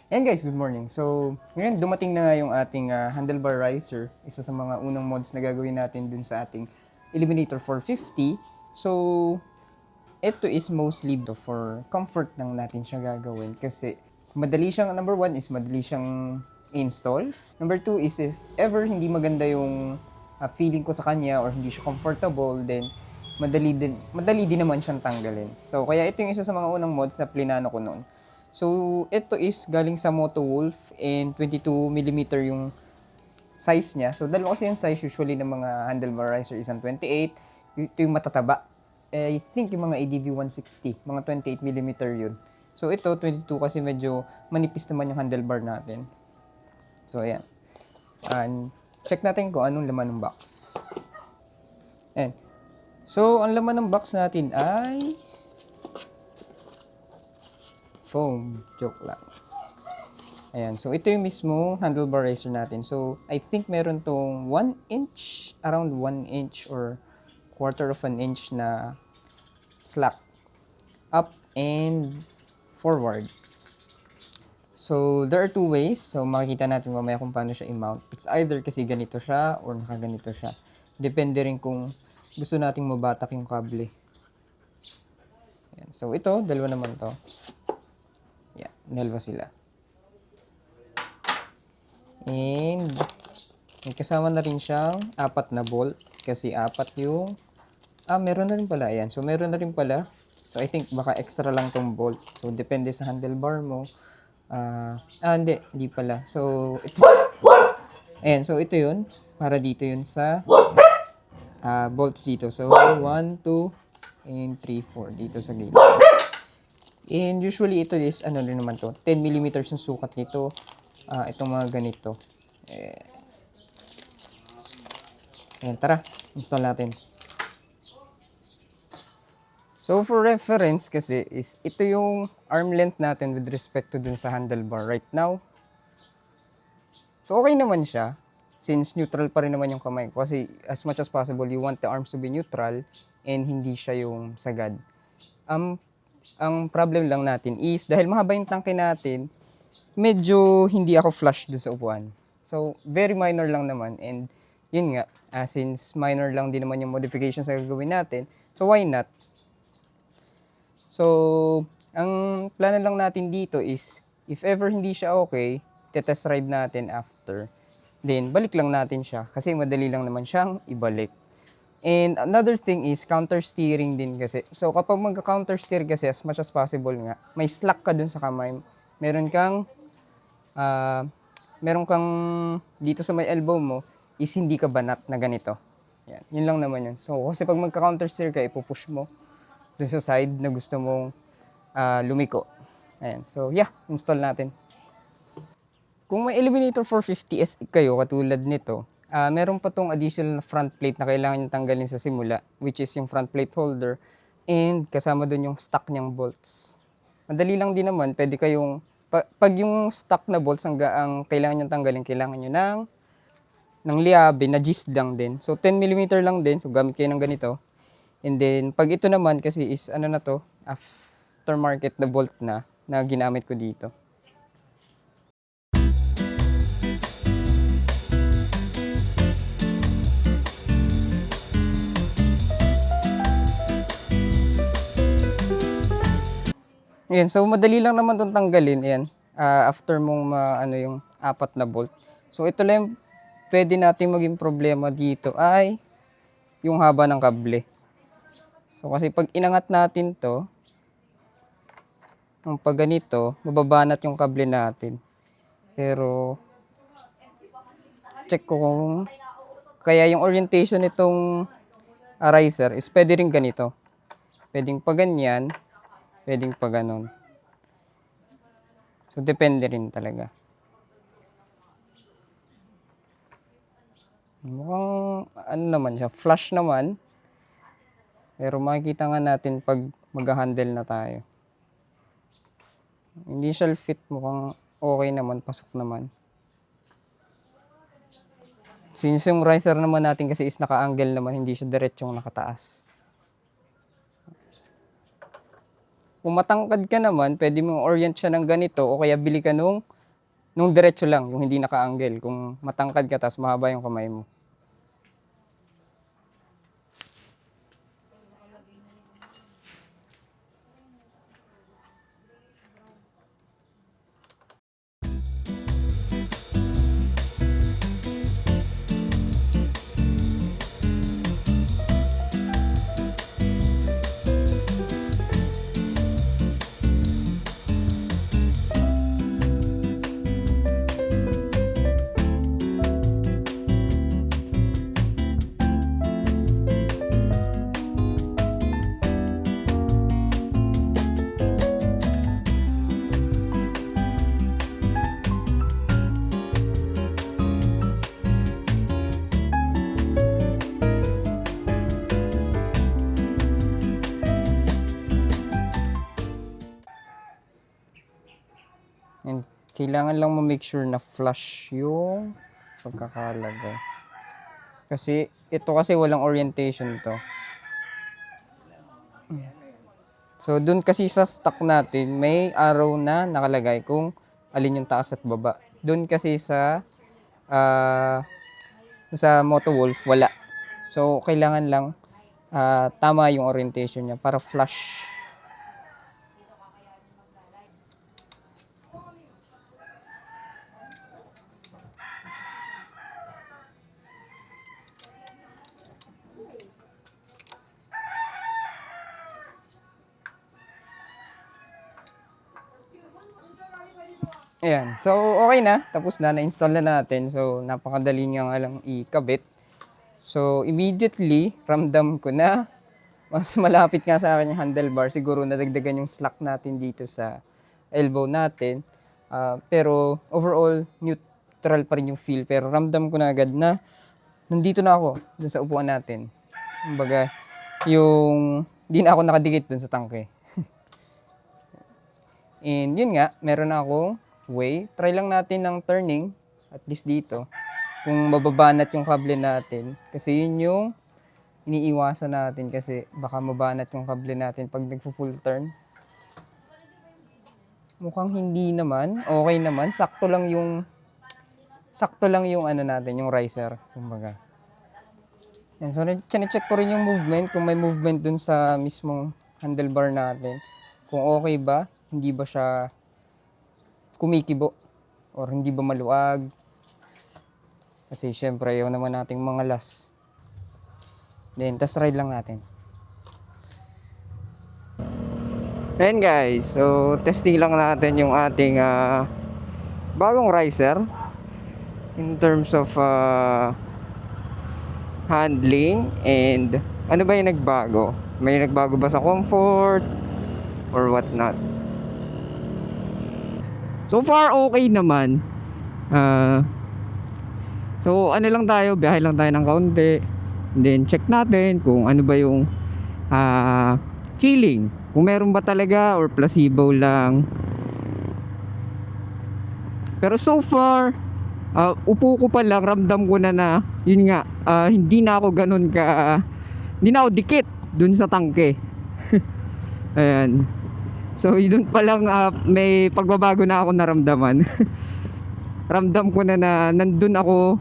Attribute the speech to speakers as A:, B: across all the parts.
A: Ayan guys, good morning. So, ngayon dumating na nga yung ating handlebar riser. Isa sa mga unang mods na gagawin natin dun sa ating Eliminator 450. So, ito is mostly for comfort lang natin siya gagawin kasi madali siyang, number one is madali siyang install. Number two is if ever hindi maganda yung feeling ko sa kanya or hindi siya comfortable, then madali din naman siyang tanggalin. So, kaya ito yung isa sa mga unang mods na plinano ko noon. So, ito is galing sa Moto Wolf and 22mm yung size niya. So, dalawa kasi yung size usually ng mga handlebar riser is ang 28. Ito yung matataba. I think yung mga ADV 160, mga 28mm yun. So, ito, 22 kasi medyo manipis naman yung handlebar natin. So, ayan. And check natin kung anong laman ng box. Ayan. So, ang laman ng box natin ay foam. Joke lang. Ayan. So, ito yung mismo handlebar razor natin. So, I think meron tong 1 inch, around 1 inch or quarter of an inch na slack. Up and forward. So, there are two ways. So, makikita natin mamaya kung paano siya i-mount. It's either kasi ganito siya or nakaganito siya. Depende rin kung gusto nating mabatak yung kable. Ayan. So, ito, dalawa naman to. Yeah, dalawa sila. And may kasama na rin siyang 4 na bolt kasi 4 yung meron na rin pala. Ayan. So meron na rin pala. So I think baka extra lang tong bolt. So depende sa handlebar mo. Hindi pala. So ito. Ayan, so ito 'yun. Para dito 'yun sa bolts dito. So 1, 2 and 3, 4 dito sa gilid. And usually ito is ano rin naman to. 10mm yung sukat nito. Itong mga ganito. Ayan, tara, install natin. So for reference kasi is ito yung arm length natin with respect to dun sa handlebar right now. So okay naman siya since neutral pa rin naman yung kamay ko kasi as much as possible you want the arms to be neutral and hindi siya yung sagad. Ang problem lang natin is dahil mahaba yung tangke natin, medyo hindi ako flush dun sa upuan. So very minor lang naman and yun nga, since minor lang din naman yung modifications na gagawin natin, so why not? So, ang plano lang natin dito is, if ever hindi siya okay, test ride natin after. Then, balik lang natin siya kasi madali lang naman siyang ibalik. And another thing is counter steering din kasi. So, kapag magka-counter steer kasi as much as possible nga, may slack ka dun sa kamay. Meron kang, uh, meron kang dito sa may elbow mo is hindi ka banat na ganito. Yan, yun lang naman yun. So, kasi pag magka-counter steer ka, ipupush mo dun sa side na gusto mong lumiko. Ayan. So, yeah, install natin. Kung may Eliminator 450S kayo, katulad nito, meron pa tong additional front plate na kailangan nyo tanggalin sa simula, which is yung front plate holder, and kasama dun yung stock niyang bolts. Madali lang din naman, pwede kayong, pag yung stock na bolts ang kailangan nyo tanggalin, kailangan nyo ng liabe na G-stang din. So, 10mm lang din, so gamit kayo ng ganito. And then, pag ito naman kasi is ano na to, aftermarket na bolt na ginamit ko dito. Ayan, so madali lang naman itong tanggalin. Ayan, after mong yung 4 na bolt. So ito lang pwede natin maging problema dito ay yung haba ng kable. So kasi pag inangat natin to, ang pag ganito, mababanat yung kable natin. Pero check ko kung kaya yung orientation nitong riser is pwede rin ganito. Pwedeng pa ganyan, pwedeng pa ganon. So depende rin talaga. Mukhang ano naman siya, flush naman. Pero makikita nga natin pag mag-handle na tayo. Initial fit mukhang okay naman, pasok naman. Since yung riser naman natin kasi is naka-angle naman, hindi siya diretsong nakataas. Kung matangkad ka naman, pwede mo orient siya ng ganito o kaya bili ka nung Nung diretso lang, yung hindi naka-angle. Kung matangkad ka, tapos mahaba yung kamay mo. And kailangan lang ma-make sure na flush yung pagkakalagay. Kasi ito kasi walang orientation to. So dun kasi sa stock natin may arrow na nakalagay kung alin yung taas at baba. Dun kasi sa Moto Wolf wala. So kailangan lang tama yung orientation niya para flush. Ayan. So, okay na. Tapos na-install na natin. So, napakadali nga lang ikabit. So, immediately, ramdam ko na mas malapit nga sa akin yung handlebar. Siguro nadagdagan yung slack natin dito sa elbow natin. Pero, overall, neutral pa rin yung feel. Pero ramdam ko na agad na nandito na ako dun sa upuan natin. Kumbaga, di na ako nakadikit dun sa tangke. And yun nga, meron na akong way. Try lang natin ng turning, at least dito, kung mababanat yung kable natin. Kasi yun yung iniiwasan natin kasi baka mabanat yung kable natin pag nagpo-full turn. Mukhang hindi naman, okay naman. Sakto lang yung ano natin, yung riser, kumbaga. Yan, so check ko rin yung movement, kung may movement dun sa mismong handlebar natin. Kung okay ba, hindi ba siya kumikibo or hindi ba maluwag. Kasi syempre ayaw naman nating mga las. Then test ride lang natin. Ayan guys, so testing lang natin yung ating bagong riser in terms of handling. And ano ba yung nagbago? May nagbago ba sa comfort or what not? So far okay naman. So ano lang tayo, biyahe lang tayo ng kaunti. And then check natin kung ano ba yung feeling. Kung meron ba talaga or placebo lang. Pero so far, upo ko pa lang, ramdam ko na yun nga, hindi na ako dikit dun sa tangke. Ayan. So yun pa lang, may pagbabago na ako naramdaman. Ramdam ko na nandun ako,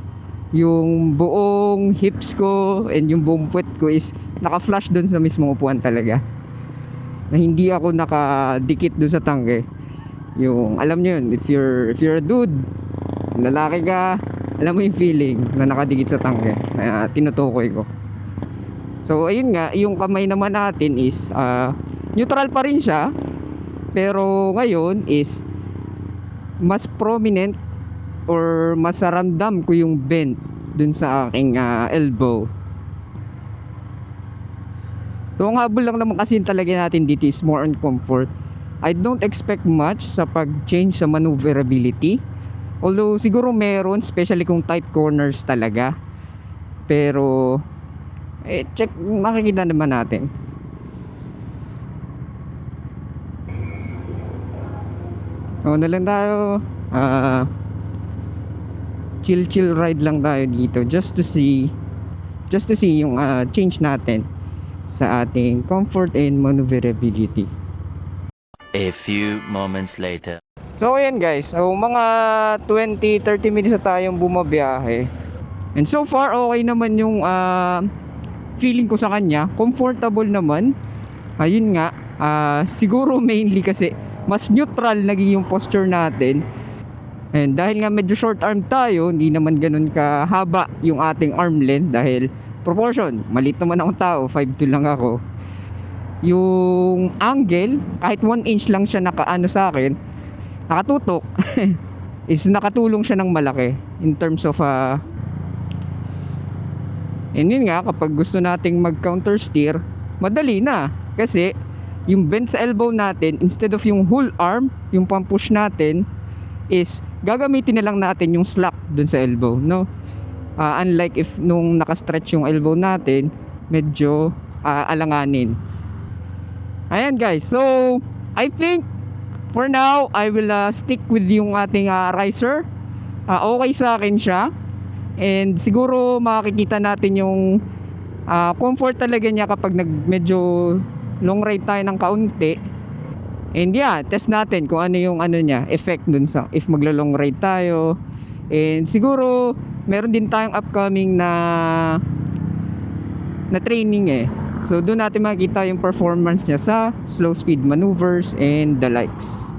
A: yung buong hips ko and yung buong puwet ko is naka-flush dun sa mismong upuan talaga. Na hindi ako nakadikit dun sa tangke. Yung alam nyo yun, if you're a dude, lalaki ka, alam mo yung feeling na nakadikit sa tangke na tinutukoy ko. So ayun nga, yung kamay naman natin is neutral pa rin siya. Pero ngayon is mas prominent or mas ramdam ko yung bend dun sa aking elbow. So ang habol lang naman kasi talaga natin dito is more on comfort. I don't expect much sa pag-change sa maneuverability. Although siguro meron, especially kung tight corners talaga. Pero check, makikita naman natin. O na lang tayo, chill ride lang tayo dito just to see yung change natin sa ating comfort and maneuverability.
B: A few moments later.
A: So ayan guys, so mga 20-30 minutes na tayong bumabiyahe. And so far okay naman yung feeling ko sa kanya, comfortable naman. Ayun nga, siguro mainly kasi mas neutral naging yung posture natin. And dahil nga medyo short arm tayo, hindi naman ganun kahaba yung ating arm length dahil proportion, maliit naman akong tao, 5'2" lang ako. Yung angle, kahit 1 inch lang siya nakaano sa akin, nakatutok is nakatulong siya ng malaki in terms of and yun nga, kapag gusto nating mag counter steer, madali na kasi yung bend sa elbow natin, instead of yung whole arm, yung pang-push natin is gagamitin na lang natin yung slack dun sa elbow, no? Unlike if nung naka-stretch yung elbow natin, medyo alanganin. Ayan guys, so I think for now, I will stick with yung ating riser. Okay sa akin siya. And siguro makikita natin yung comfort talaga niya kapag medyo long ride tayo ng kaunti. And yeah, test natin kung ano yung niya, effect dun sa if maglo-long ride tayo. And siguro meron din tayong upcoming na training eh. So doon natin makikita yung performance niya sa slow speed maneuvers and the likes.